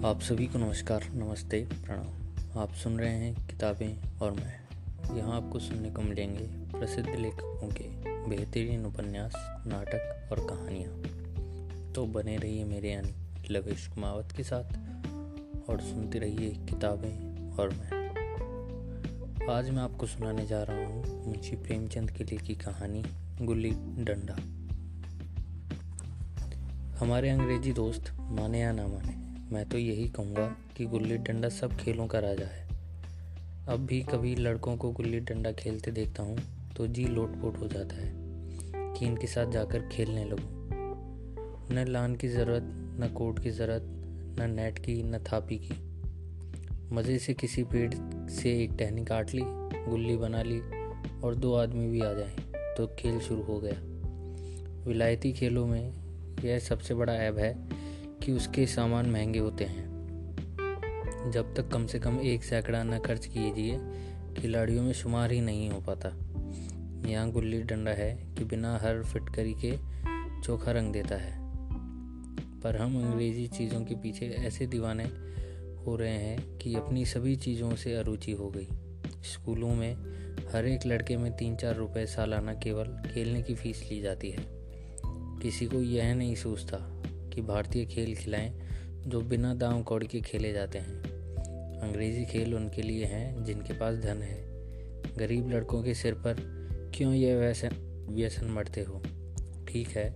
आप सभी को नमस्कार, नमस्ते, प्रणाम। आप सुन रहे हैं किताबें और मैं। यहाँ आपको सुनने को मिलेंगे प्रसिद्ध लेखकों के बेहतरीन उपन्यास, नाटक और कहानियाँ। तो बने रहिए मेरे यानी लवेश कुमावत के साथ और सुनते रहिए किताबें और मैं। आज मैं आपको सुनाने जा रहा हूँ मुंशी प्रेमचंद की लिखी कहानी गुल्ली डंडा। हमारे अंग्रेजी दोस्त माने या ना माने, मैं तो यही कहूँगा कि गुल्ली डंडा सब खेलों का राजा है। अब भी कभी लड़कों को गुल्ली डंडा खेलते देखता हूँ तो जी लोटपोट हो जाता है कि इनके साथ जाकर खेलने लगूं। न लान की ज़रूरत, न कोर्ट की ज़रूरत, न नेट की, न थापी की। मज़े से किसी पेड़ से एक टहनी काट ली, गुल्ली बना ली और दो आदमी भी आ जाएं तो खेल शुरू हो गया। विलायती खेलों में यह सबसे बड़ा ऐब है कि उसके सामान महंगे होते हैं। जब तक कम से कम 1 सैकड़ा न खर्च कीजिए, खिलाड़ियों में शुमार ही नहीं हो पाता। यहाँ गुल्ली डंडा है कि बिना हर फिटकरी के चोखा रंग देता है। पर हम अंग्रेजी चीज़ों के पीछे ऐसे दीवाने हो रहे हैं कि अपनी सभी चीज़ों से अरुचि हो गई। स्कूलों में हर एक लड़के में 3-4 रुपए सालाना केवल खेलने की फीस ली जाती है। किसी को यह नहीं सोचता कि भारतीय खेल खिलाएं जो बिना दाम कौड़ी के खेले जाते हैं। अंग्रेजी खेल उनके लिए हैं जिनके पास धन है। गरीब लड़कों के सिर पर क्यों यह व्यसन मरते हो? ठीक है,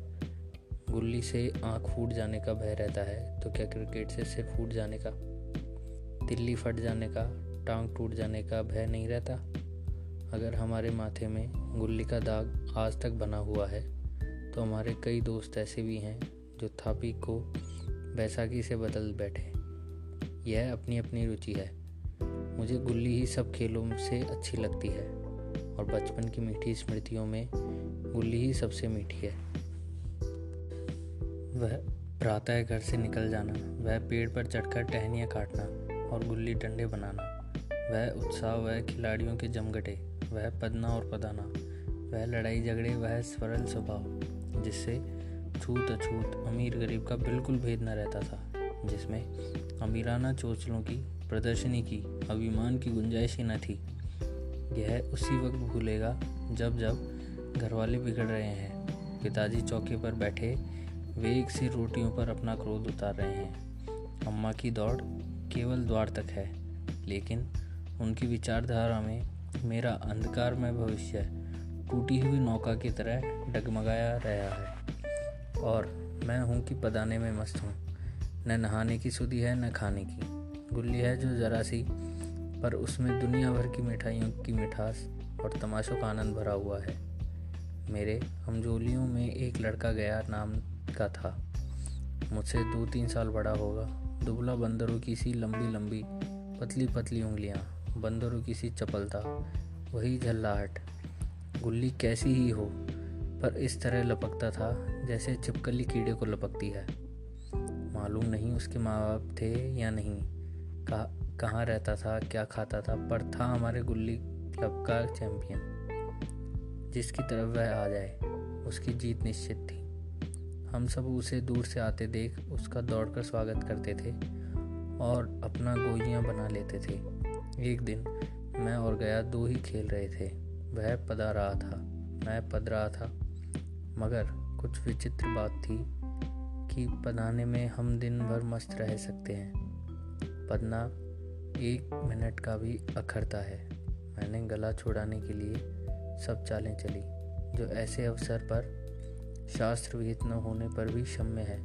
गुल्ली से आँख फूट जाने का भय रहता है तो क्या क्रिकेट से सिर फूट जाने का, तिल्ली फट जाने का, टांग टूट जाने का भय नहीं रहता? अगर हमारे माथे में गुल्ली का दाग आज तक बना हुआ है तो हमारे कई दोस्त ऐसे भी हैं जो थापी को बैसाखी से बदल बैठे। यह अपनी अपनी रुचि है। मुझे गुल्ली ही सब खेलों से अच्छी लगती है और बचपन की मीठी स्मृतियों में गुल्ली ही सबसे मीठी है। वह प्रातः घर से निकल जाना, वह पेड़ पर चढ़कर टहनियाँ काटना और गुल्ली डंडे बनाना, वह उत्साह, वह खिलाड़ियों के जमघटे, वह पदना और पदाना, वह लड़ाई झगड़े, वह सरल स्वभाव जिससे छूत अछूत, अमीर गरीब का बिल्कुल भेद न रहता था, जिसमें अमीराना चोचलों की प्रदर्शनी की अभिमान की गुंजाइश ही न थी। यह उसी वक्त भूलेगा जब जब घरवाले बिगड़ रहे हैं, पिताजी चौके पर बैठे वेग से रोटियों पर अपना क्रोध उतार रहे हैं, अम्मा की दौड़ केवल द्वार तक है, लेकिन उनकी विचारधारा में मेरा अंधकारमय भविष्य टूटी हुई नौका की तरह डगमगाया रहा है और मैं हूँ कि पदाने में मस्त हूँ। न नहाने की सुधि है न खाने की। गुल्ली है जो जरा सी, पर उसमें दुनिया भर की मिठाइयों की मिठास और तमाशों का आनंद भरा हुआ है। मेरे हमजोलियों में एक लड़का गया नाम का था। मुझसे 2-3 साल बड़ा होगा। दुबला, बंदरों की सी लंबी लंबी पतली पतली उंगलियाँ, बंदरों की सी चपलता, वही झल्लाहट। गुल्ली कैसी ही हो, पर इस तरह लपकता था जैसे छिपकली कीड़े को लपकती है। मालूम नहीं उसके माँ बाप थे या नहीं, कहाँ रहता था, क्या खाता था, पर था हमारे गुल्ली क्लब का चैंपियन। जिसकी तरफ वह आ जाए उसकी जीत निश्चित थी। हम सब उसे दूर से आते देख उसका दौड़कर स्वागत करते थे और अपना गोइयाँ बना लेते थे। एक दिन मैं और गया 2 ही खेल रहे थे। वह पदा रहा था, मैं पद रहा था, मगर कुछ विचित्र बात थी कि पदाने में हम दिन भर मस्त रह सकते हैं, पदना 1 मिनट का भी अखरता है। मैंने गला छुड़ाने के लिए सब चालें चली जो ऐसे अवसर पर शास्त्र विहित न होने पर भी क्षम्य है,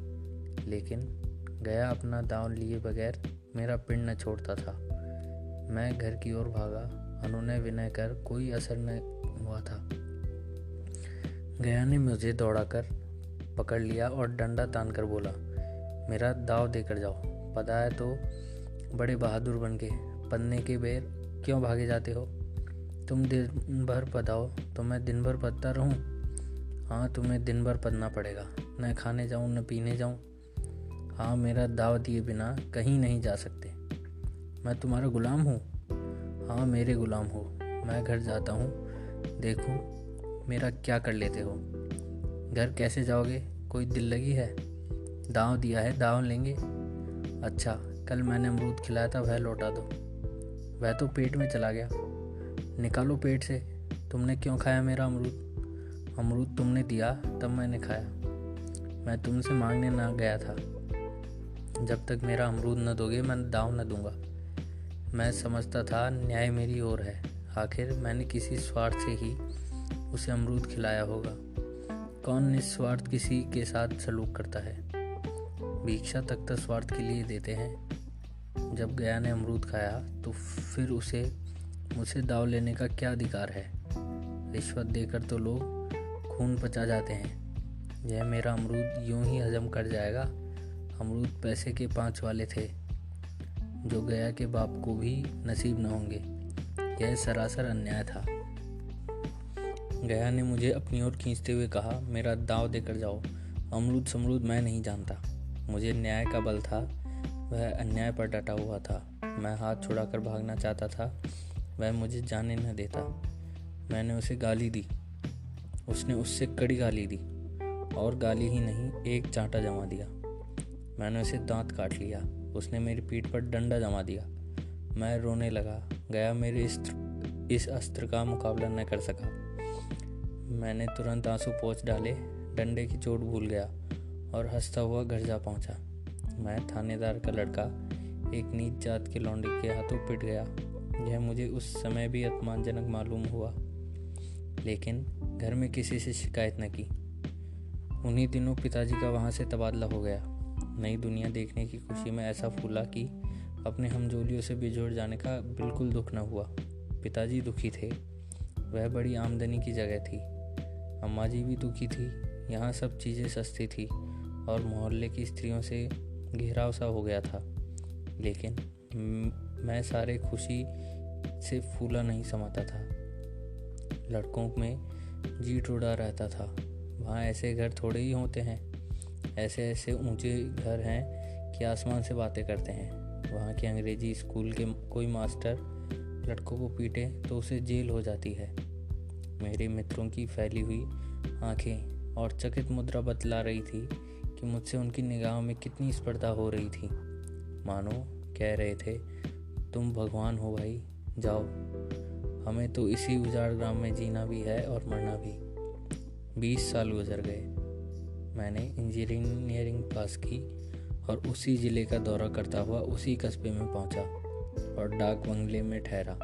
लेकिन गया अपना दांव लिए बगैर मेरा पिंड न छोड़ता था। मैं घर की ओर भागा, अनुनय विनय कर कोई असर न हुआ था। गया ने मुझे दौड़ाकर पकड़ लिया और डंडा तानकर बोला, मेरा दाव देकर जाओ। पदा है तो बड़े बहादुर बन के पदने के बेर क्यों भागे जाते हो? तुम दिन भर पदाओ तो मैं दिन भर पदता रहूं? हाँ, तुम्हें दिन भर पदना पड़ेगा। न खाने जाऊं न पीने जाऊं। हाँ, मेरा दाव दिए बिना कहीं नहीं जा सकते। मैं तुम्हारा गुलाम हूँ? हाँ, मेरे गुलाम हो। मैं घर जाता हूँ, देखूँ मेरा क्या कर लेते हो। घर कैसे जाओगे? कोई दिल लगी है? दांव दिया है, दांव लेंगे। अच्छा, कल मैंने अमरूद खिलाया था वह लौटा दो। वह तो पेट में चला गया। निकालो पेट से। तुमने क्यों खाया मेरा अमरूद? अमरूद तुमने दिया तब मैंने खाया। मैं तुमसे मांगने ना गया था। जब तक मेरा अमरूद न दोगे मैं दाव न दूंगा। मैं समझता था न्याय मेरी ओर है। आखिर मैंने किसी स्वार्थ से ही उसे अमरूद खिलाया होगा। कौन निस्वार्थ किसी के साथ सलूक करता है? भिक्षा तक तो स्वार्थ के लिए देते हैं। जब गया ने अमरूद खाया तो फिर उसे मुझसे दाव लेने का क्या अधिकार है? रिश्वत देकर तो लोग खून पचा जाते हैं। यह मेरा अमरूद यूं ही हजम कर जाएगा। अमरूद पैसे के 5 वाले थे जो गया के बाप को भी नसीब न होंगे। यह सरासर अन्याय था। गया ने मुझे अपनी ओर खींचते हुए कहा, मेरा दाव देकर जाओ। अमरूद समरूद मैं नहीं जानता। मुझे न्याय का बल था। वह अन्याय पर डटा हुआ था। मैं हाथ छुड़ाकर भागना चाहता था। वह मुझे जाने न देता। मैंने उसे गाली दी। उसने उससे कड़ी गाली दी और गाली ही नहीं, एक चांटा जमा दिया। मैंने उसे दांत काट लिया। उसने मेरी पीठ पर डंडा जमा दिया। मैं रोने लगा। गया मेरे इस अस्त्र का मुकाबला न कर सका। मैंने तुरंत आंसू पोंछ डाले, डंडे की चोट भूल गया और हंसता हुआ घर जा पहुंचा। मैं थानेदार का लड़का एक नीच जात के लौंडे के हाथों पिट गया। यह मुझे उस समय भी अपमानजनक मालूम हुआ, लेकिन घर में किसी से शिकायत न की। उन्हीं दिनों पिताजी का वहां से तबादला हो गया। नई दुनिया देखने की खुशी में ऐसा फूला कि अपने हमजोलियों से बिछोड़ जाने का बिल्कुल दुख न हुआ। पिताजी दुखी थे। वह बड़ी आमदनी की जगह थी। अम्मा जी भी दुखी थी। यहाँ सब चीज़ें सस्ती थी और मोहल्ले की स्त्रियों से घेराव सा हो गया था। लेकिन मैं सारे खुशी से फूला नहीं समाता था। लड़कों में जी टूटा रहता था। वहाँ ऐसे घर थोड़े ही होते हैं। ऐसे ऐसे ऊंचे घर हैं कि आसमान से बातें करते हैं। वहाँ के अंग्रेजी स्कूल के कोई मास्टर लड़कों को पीटे तो उसे जेल हो जाती है। मेरे मित्रों की फैली हुई आंखें और चकित मुद्रा बतला रही थी कि मुझसे उनकी निगाहों में कितनी स्पर्धा हो रही थी। मानो कह रहे थे, तुम भगवान हो भाई, जाओ, हमें तो इसी उजाड़ ग्राम में जीना भी है और मरना भी। 20 साल गुजर गए। मैंने इंजीनियरिंग पास की और उसी ज़िले का दौरा करता हुआ उसी कस्बे में पहुंचा और डाक बंगले में ठहरा।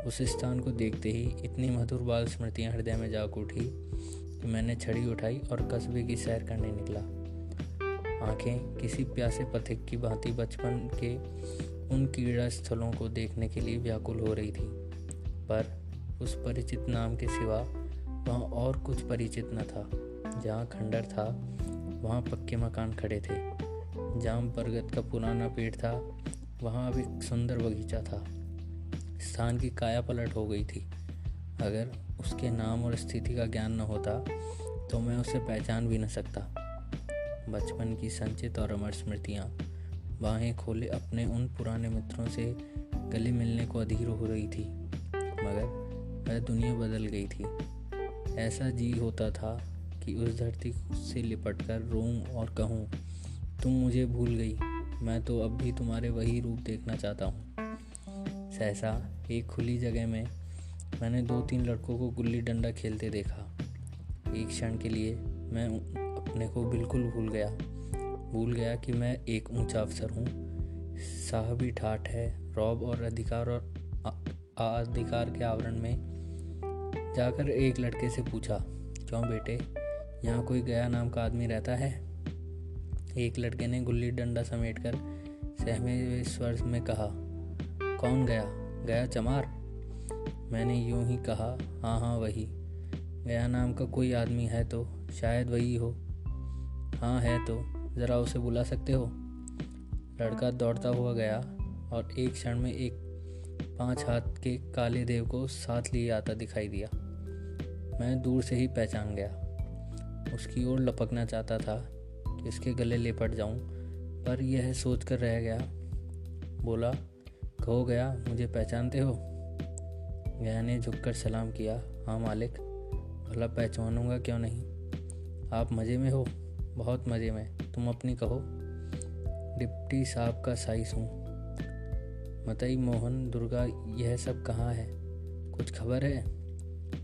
उस स्थान को देखते ही इतनी मधुर बाल स्मृतियाँ हृदय में जाग उठी कि मैंने छड़ी उठाई और कस्बे की सैर करने निकला। आंखें किसी प्यासे पथिक की भांति बचपन के उन क्रीड़ा स्थलों को देखने के लिए व्याकुल हो रही थी, पर उस परिचित नाम के सिवा वहाँ और कुछ परिचित न था। जहाँ खंडर था वहाँ पक्के मकान खड़े थे। जहाँ बरगद का पुराना पेड़ था वहाँ अब एक सुंदर बगीचा था। स्थान की काया पलट हो गई थी। अगर उसके नाम और स्थिति का ज्ञान न होता तो मैं उसे पहचान भी न सकता। बचपन की संचित और अमर स्मृतियाँ बाहें खोले अपने उन पुराने मित्रों से गले मिलने को अधीर हो रही थी, मगर वह दुनिया बदल गई थी। ऐसा जी होता था कि उस धरती से लिपटकर रोऊं और कहूं, तुम मुझे भूल गई, मैं तो अब भी तुम्हारे वही रूप देखना चाहता हूँ। सहसा एक खुली जगह में मैंने 2-3 लड़कों को गुल्ली डंडा खेलते देखा। एक क्षण के लिए मैं अपने को बिल्कुल भूल गया कि मैं एक ऊंचा अफसर हूँ। साहबी ठाठ है। रौब और अधिकार के आवरण में जाकर एक लड़के से पूछा, क्यों बेटे, यहाँ कोई गया नाम का आदमी रहता है? एक लड़के ने गुल्ली डंडा समेटकर सहमे हुए स्वर में कहा, कौन गया? गया चमार? मैंने यूं ही कहा, हाँ वही। गया नाम का कोई आदमी है तो शायद वही हो। हाँ है तो ज़रा उसे बुला सकते हो? लड़का दौड़ता हुआ गया और एक क्षण में एक 5 हाथ के काले देव को साथ लिए आता दिखाई दिया। मैं दूर से ही पहचान गया। उसकी ओर लपकना चाहता था कि उसके गले लिपट जाऊं, पर यह सोचकर रह गया। बोला, कहो गया, मुझे पहचानते हो? गया ने झुककर सलाम किया, हाँ मालिक, भला पहचानूंगा क्यों नहीं। आप मज़े में हो? बहुत मज़े में। तुम अपनी कहो। डिप्टी साहब का साइस हूँ। मतई, मोहन, दुर्गा, यह सब कहाँ है? कुछ खबर है?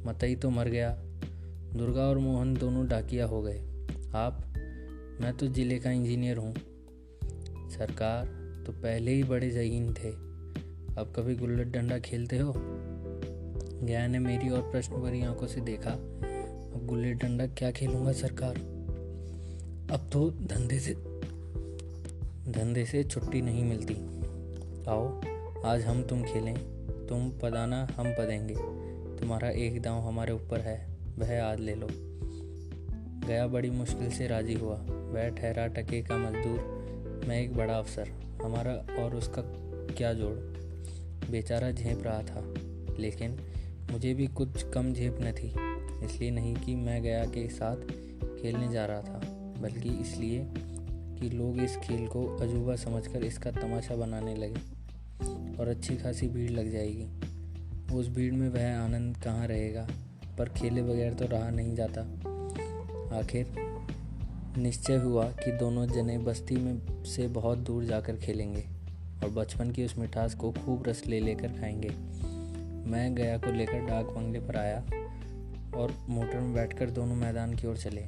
मतई तो मर गया, दुर्गा और मोहन दोनों डाकिया हो गए। आप? मैं तो जिले का इंजीनियर हूँ। सरकार तो पहले ही बड़े ज़हीन थे। अब कभी गुल्ली डंडा खेलते हो? गया ने मेरी और प्रश्न भरी आंखों से देखा। अब गुल्ली डंडा क्या खेलूंगा सरकार, अब तो धंधे से छुट्टी नहीं मिलती। आओ आज हम तुम खेलें, तुम पदाना हम पदेंगे। तुम्हारा एक दांव हमारे ऊपर है, वह आज ले लो। गया बड़ी मुश्किल से राजी हुआ। वह ठहरा टके का मजदूर, मैं एक बड़ा अफसर, हमारा और उसका क्या जोड़। बेचारा झेप रहा था, लेकिन मुझे भी कुछ कम झेप न थी। इसलिए नहीं कि मैं गया के साथ खेलने जा रहा था, बल्कि इसलिए कि लोग इस खेल को अजूबा समझकर इसका तमाशा बनाने लगे और अच्छी खासी भीड़ लग जाएगी। उस भीड़ में वह आनंद कहाँ रहेगा, पर खेले बगैर तो रहा नहीं जाता। आखिर निश्चय हुआ कि दोनों जने बस्ती में से बहुत दूर जाकर खेलेंगे और बचपन की उस मिठास को खूब रस ले लेकर खाएंगे। मैं गया को लेकर डाक बंगले पर आया और मोटर में बैठकर दोनों मैदान की ओर चले।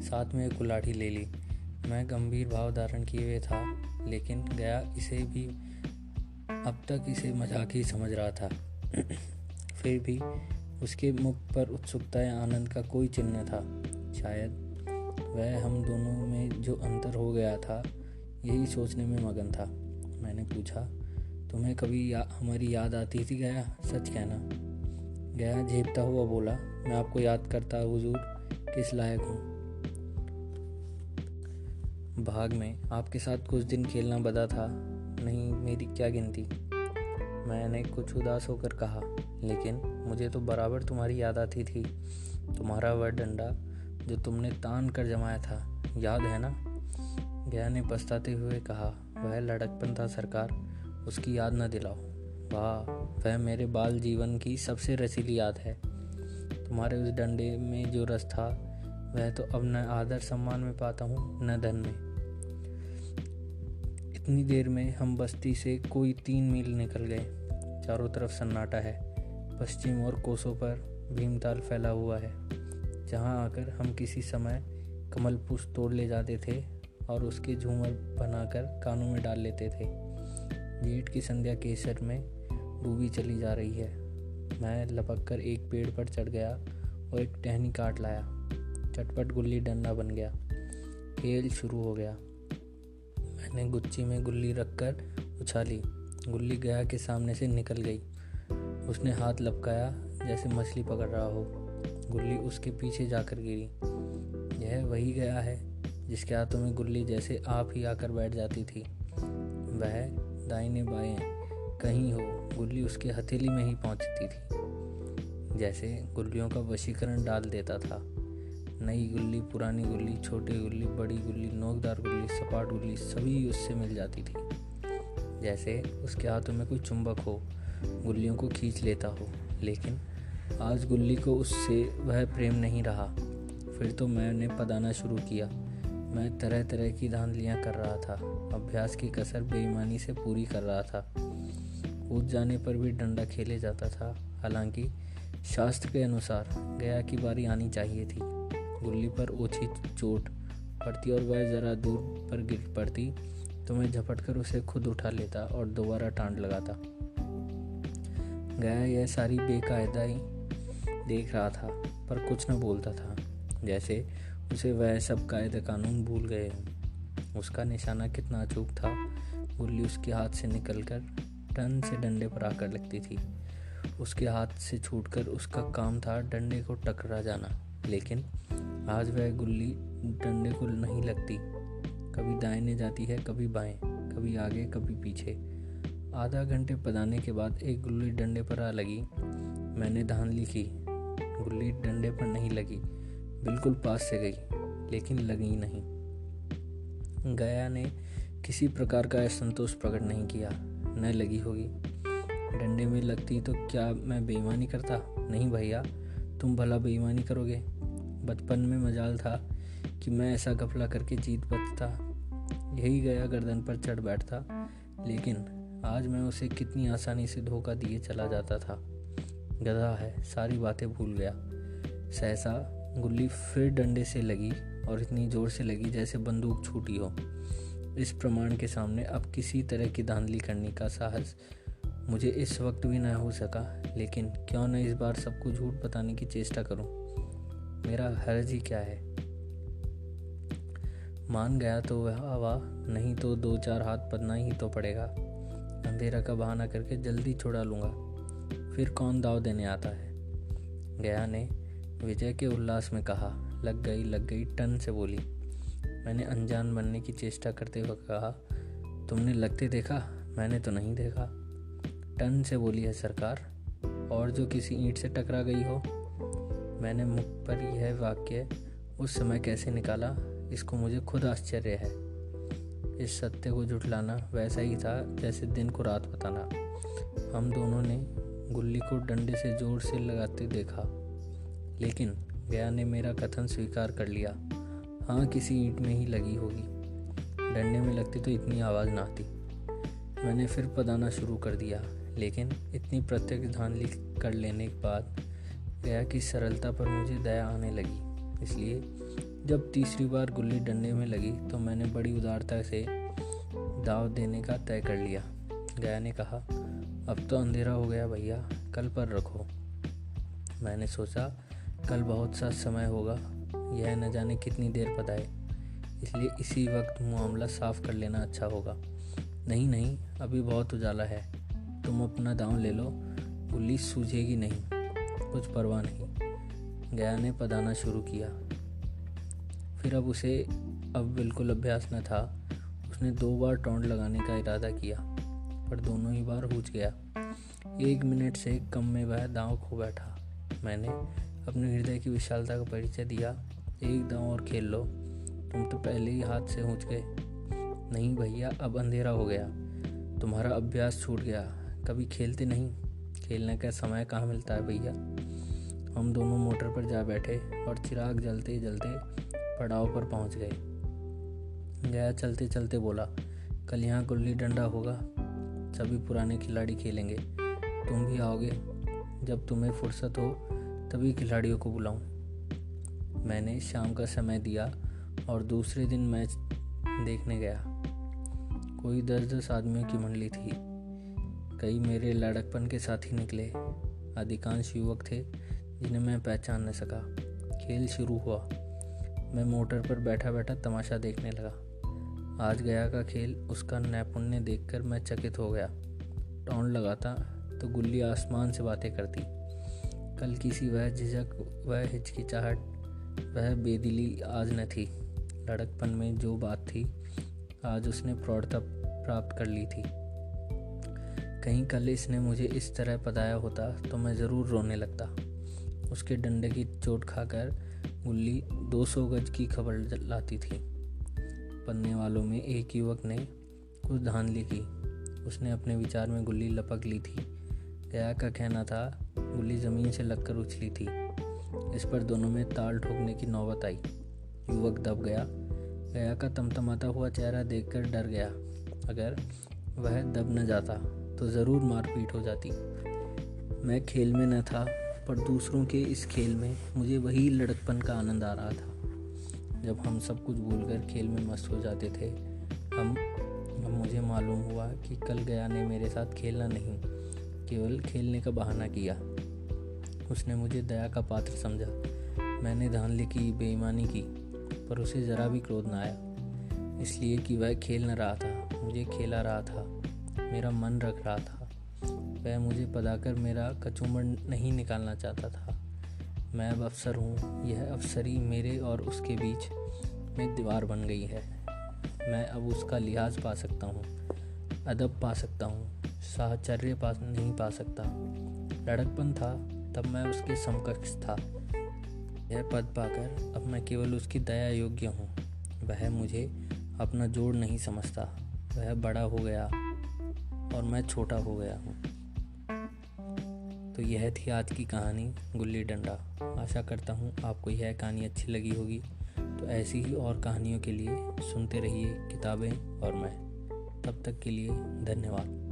साथ में एक कुल्हाड़ी ले ली। मैं गंभीर भाव धारण किए हुए था, लेकिन गया इसे भी अब तक इसे मजाक ही समझ रहा था। फिर भी उसके मुख पर उत्सुकता या आनंद का कोई चिन्ह था। शायद वह हम दोनों में जो अंतर हो गया था, यही सोचने में मगन था। मैंने पूछा, तुम्हें कभी हमारी याद आती थी गया? सच कहना। गया झेपता हुआ बोला, मैं आपको याद करता हुजूर किस लायक हूँ। भाग में आपके साथ कुछ दिन खेलना बदा था, नहीं मेरी क्या गिनती। मैंने कुछ उदास होकर कहा, लेकिन मुझे तो बराबर तुम्हारी याद आती थी। तुम्हारा वह डंडा जो तुमने तान कर जमाया था, याद है ना? गया ने पछताते हुए कहा, वह लड़कपन था सरकार, उसकी याद न दिलाओ। वाह, वह मेरे बाल जीवन की सबसे रसीली याद है। तुम्हारे उस डंडे में जो रस था, वह तो अब न आदर सम्मान में पाता हूँ, न धन में। इतनी देर में हम बस्ती से कोई 3 मील निकल गए। चारों तरफ सन्नाटा है। पश्चिम और कोसों पर भीमताल फैला हुआ है, जहाँ आकर हम किसी समय कमलपुष्प तोड़ ले जाते थे और उसके झूमर बनाकर कानों में डाल लेते थे। जेठ की संध्या केसर में डूबी चली जा रही है। मैं लपक कर एक पेड़ पर चढ़ गया और एक टहनी काट लाया। चटपट गुल्ली डंडा बन गया। खेल शुरू हो गया। मैंने गुच्ची में गुल्ली रखकर उछाली। गुल्ली गया के सामने से निकल गई। उसने हाथ लपकाया जैसे मछली पकड़ रहा हो। गुल्ली उसके पीछे जाकर गिरी। यह वही गया है जिसके हाथों में गुल्ली जैसे आप ही आकर बैठ जाती थी। वह दाहिने बाएं कहीं हो, गुल्ली उसके हथेली में ही पहुंचती थी, जैसे गुल्लियों का वशीकरण डाल देता था। नई गुल्ली, पुरानी गुल्ली, छोटी गुल्ली, बड़ी गुल्ली, नोकदार गुल्ली, सपाट गुल्ली, सभी उससे मिल जाती थी। जैसे उसके हाथों में कोई चुंबक हो, गुल्लियों को खींच लेता हो। लेकिन आज गुल्ली को उससे वह प्रेम नहीं रहा। फिर तो मैंने पदाना शुरू किया। मैं तरह तरह की धांधलियाँ कर रहा था। अभ्यास की कसर बेईमानी से पूरी कर रहा था। कूद जाने पर भी डंडा खेले जाता था। हालांकि शास्त्र के अनुसार गया की बारी आनी चाहिए थी। गुल्ली पर ओछी चोट पड़ती और वह जरा दूर पर गिर पड़ती तो मैं झपट कर उसे खुद उठा लेता और दोबारा टांड लगाता। गया यह सारी बेकायदाई देख रहा था, पर कुछ न बोलता था, जैसे उसे वह सब कायदे कानून भूल गए हों। उसका निशाना कितना अचूक था। गुल्ली उसके हाथ से निकलकर टन से डंडे पर आकर लगती थी। उसके हाथ से छूटकर उसका काम था डंडे को टकरा जाना। लेकिन आज वह गुल्ली डंडे को नहीं लगती। कभी दाहिने जाती है, कभी बाएं, कभी आगे, कभी पीछे। आधा घंटे पदाने के बाद एक गुल्ली डंडे पर आ लगी। मैंने धांधली की। गुल्ली डंडे पर नहीं लगी, बिल्कुल पास से गई, लेकिन लगी नहीं। गया ने किसी प्रकार का असंतोष प्रकट नहीं किया। न लगी होगी। डंडे में लगती तो क्या मैं बेईमानी करता? नहीं भैया, तुम भला बेईमानी करोगे? बचपन में मजाल था कि मैं ऐसा घपला करके जीत बचता। यही गया गर्दन पर चढ़ बैठता, लेकिन आज मैं उसे कितनी आसानी से धोखा दिए चला जाता था। गधा है, सारी बातें भूल गया। सहसा गुल्ली फिर डंडे से लगी और इतनी जोर से लगी जैसे बंदूक छूटी हो। इस प्रमाण के सामने अब किसी तरह की धांधली करने का साहस मुझे इस वक्त भी न हो सका, लेकिन क्यों न इस बार सबको झूठ बताने की चेष्टा करूं। मेरा हर्ज ही क्या है। मान गया तो वाह, नहीं तो 2-4 हाथ पदना ही तो पड़ेगा। अंधेरा का बहाना करके जल्दी छुड़ा लूंगा, फिर कौन दाव देने आता है। गया ने विजय के उल्लास में कहा। लग गई टन से बोली। मैंने अनजान बनने की चेष्टा करते हुए कहा, तुमने लगते देखा? मैंने तो नहीं देखा। टन से बोली है सरकार, और जो किसी ईंट से टकरा गई हो। मैंने मुख पर यह वाक्य उस समय कैसे निकाला, इसको मुझे खुद आश्चर्य है। इस सत्य को झुठलाना वैसा ही था जैसे दिन को रात बताना। हम दोनों ने गुल्ली को डंडे से जोर से लगाते देखा, लेकिन गया ने मेरा कथन स्वीकार कर लिया। हाँ, किसी ईंट में ही लगी होगी। डंडे में लगती तो इतनी आवाज़ ना आती। मैंने फिर पदाना शुरू कर दिया, लेकिन इतनी प्रत्यक्ष धांधली कर लेने के बाद गया की सरलता पर मुझे दया आने लगी। इसलिए जब तीसरी बार गुल्ली डंडे में लगी तो मैंने बड़ी उदारता से दाव देने का तय कर लिया। गया ने कहा, अब तो अंधेरा हो गया भैया, कल पर रखो। मैंने सोचा कल बहुत सा समय होगा, यह न जाने कितनी देर पदाए, इसलिए इसी वक्त मामला साफ कर लेना अच्छा होगा। नहीं, अभी बहुत उजाला है, तुम अपना दांव ले लो, गुल्ली सूझेगी नहीं, कुछ परवाह नहीं। गया ने पदाना शुरू किया। फिर अब उसे बिल्कुल अभ्यास न था। उसने 2 बार टौंड लगाने का इरादा किया, पर दोनों ही बार हुच गया। 1 मिनट से कम में वह दांव खो बैठा। मैंने अपने हृदय की विशालता का परिचय दिया। एक दांव और खेल लो, तुम तो पहले ही हाथ से हुच गए। नहीं भैया, अब अंधेरा हो गया, तुम्हारा अभ्यास छूट गया, कभी खेलते नहीं। खेलने का समय कहाँ मिलता है भैया। हम दोनों मोटर पर जा बैठे और चिराग जलते जलते पड़ाव पर पहुंच गए। गया चलते चलते बोला, कल यहाँ गुल्ली डंडा होगा, सभी पुराने खिलाड़ी खेलेंगे, तुम भी आओगे? जब तुम्हें फुर्सत हो तभी खिलाड़ियों को बुलाऊं। मैंने शाम का समय दिया और दूसरे दिन मैच देखने गया। कोई 10-10 आदमियों की मंडली थी। कई मेरे लड़कपन के साथी निकले। अधिकांश युवक थे जिन्हें मैं पहचान न सका। खेल शुरू हुआ। मैं मोटर पर बैठा बैठा तमाशा देखने लगा। आज गया का खेल, उसका नैपुण्य देखकर मैं चकित हो गया। टौंड लगाता तो गुल्ली आसमान से बातें करती। कल किसी वह झिझक, वह हिचकिचाहट, वह बेदिली आज न थी। लड़कपन में जो बात थी, आज उसने प्रौढ़ता प्राप्त कर ली थी। कहीं कल इसने मुझे इस तरह पदाया होता तो मैं ज़रूर रोने लगता। उसके डंडे की चोट खाकर गुल्ली 200 गज की खबर लाती थी। पन्ने वालों में एक युवक ने कुछ धांधली की। उसने अपने विचार में गुल्ली लपक ली थी। गया का कहना था गुल्ली ज़मीन से लगकर उछली थी। इस पर दोनों में ताल ठोकने की नौबत आई। युवक दब गया। गया का तमतमाता हुआ चेहरा देखकर डर गया। अगर वह दब न जाता तो ज़रूर मारपीट हो जाती। मैं खेल में न था, पर दूसरों के इस खेल में मुझे वही लड़कपन का आनंद आ रहा था जब हम सब कुछ भूलकर खेल में मस्त हो जाते थे। अब मुझे मालूम हुआ कि कल गया ने मेरे साथ खेलना नहीं, केवल खेलने का बहाना किया। उसने मुझे दया का पात्र समझा। मैंने धांधली की, बेईमानी की, पर उसे ज़रा भी क्रोध न आया, इसलिए कि वह खेल न रहा था, मुझे खेला रहा था, मेरा मन रख रहा था। वह मुझे पदाकर मेरा कचूमर नहीं निकालना चाहता था। मैं अब अफसर हूँ। यह अफसरी मेरे और उसके बीच में दीवार बन गई है। मैं अब उसका लिहाज पा सकता हूँ, अदब पा सकता हूँ, साहचर्य नहीं पा सकता। लड़कपन था तब मैं उसके समकक्ष था। यह पद पाकर अब मैं केवल उसकी दया योग्य हूँ। वह मुझे अपना जोड़ नहीं समझता। वह बड़ा हो गया और मैं छोटा हो गया हूँ। तो यह थी आज की कहानी गुल्ली डंडा। आशा करता हूँ आपको यह कहानी अच्छी लगी होगी। तो ऐसी ही और कहानियों के लिए सुनते रहिए किताबें और मैं। तब तक के लिए धन्यवाद।